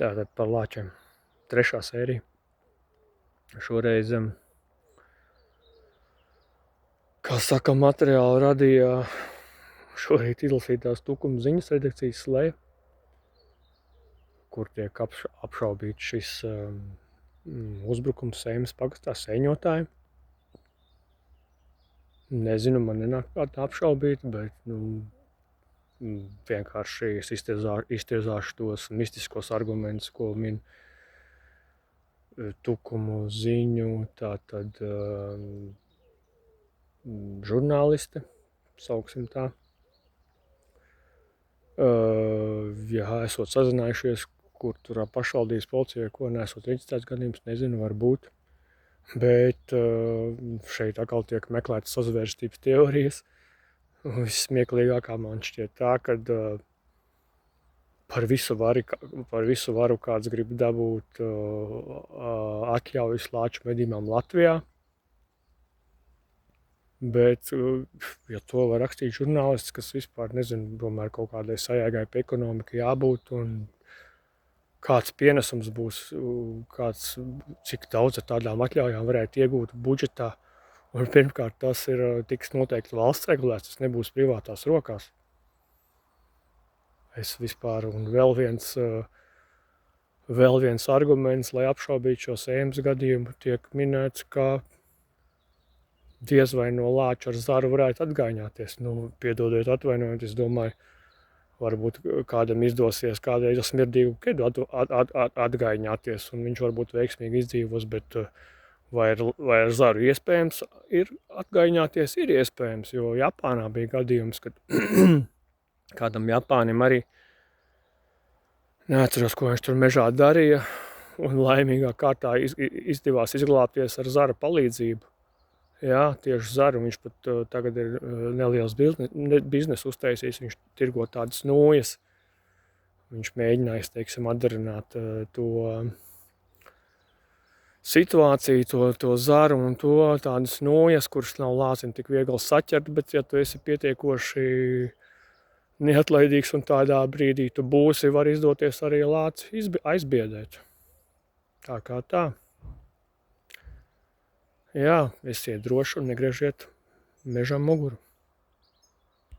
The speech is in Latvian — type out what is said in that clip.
Tātad par lāčiem. 3. sērija. Šoreiz, kā saka, materiālu radīja šorīt izlasītās tukuma ziņas redakcijas Sleja, kur tiek apšaubīts šis uzbrukums Seimas pagastā Sēņotājiem. Nezinu, man nenāk kāda apšaubīt, bet vienkārši es iztirzāšu tos mistiskos argumentus, ko min tukumu ziņu, tātad žurnāliste, sauksim tā. Ja esot sazinājušies, kur tur pašvaldības policijai, ko neesot reģistrēts gadījums, nezinu, varbūt. Bet šeit atkal tiek meklētas sazvērstības teorijas. Vissmieklīgākā man šķiet tā, kad par visu varu kāds grib dabūt atļaujas lāču medībām Latvijā. Bet, ja to var rakstīt žurnālists, kas vispār, nezinu, tomēr kaut kādai sajēgai pie ekonomika jābūt, un kāds pienesums būs, cik daudz ar tādām atļaujām varētu iegūt budžetā. Un pirmkārt, tas tiks noteikti valsts regulēts, tas nebūs privātās rokās. Es vispār, un vēl viens arguments, lai apšaubītu šo Seimas gadījumu, tiek minēts, ka diez vai no lāča ar zaru varētu atgaiņāties. Piedodiet, atvainojiet, es domāju, varbūt kādam izdosies kādreiz ar smirdīgu kedu atgaiņāties, un viņš varbūt veiksmīgi izdzīvos, bet vai ar zaru iespējams ir atgaiņāties, ir iespējams, jo Japānā bija gadījums, kad kādam Japānim arī neatceros, ko viņš tur mežā darīja, un laimīgā kārtā izdevās izglābties ar zara palīdzību. Jā, tieši zaru. Viņš pat tagad ir neliels biznesu uztaisījis, viņš tirgo tādas nūjas. Viņš mēģinājis, teiksim, atdarināt to situāciju, to zaru un to tādas nūjas, kuras nav lācim tik viegli saķert, bet ja tu esi pietiekoši neatlaidīgs un tādā brīdī tu būsi, var izdoties arī lāci aizbiedēt. Tā kā tā. Jā, esiet droši un negriežiet mežam muguru.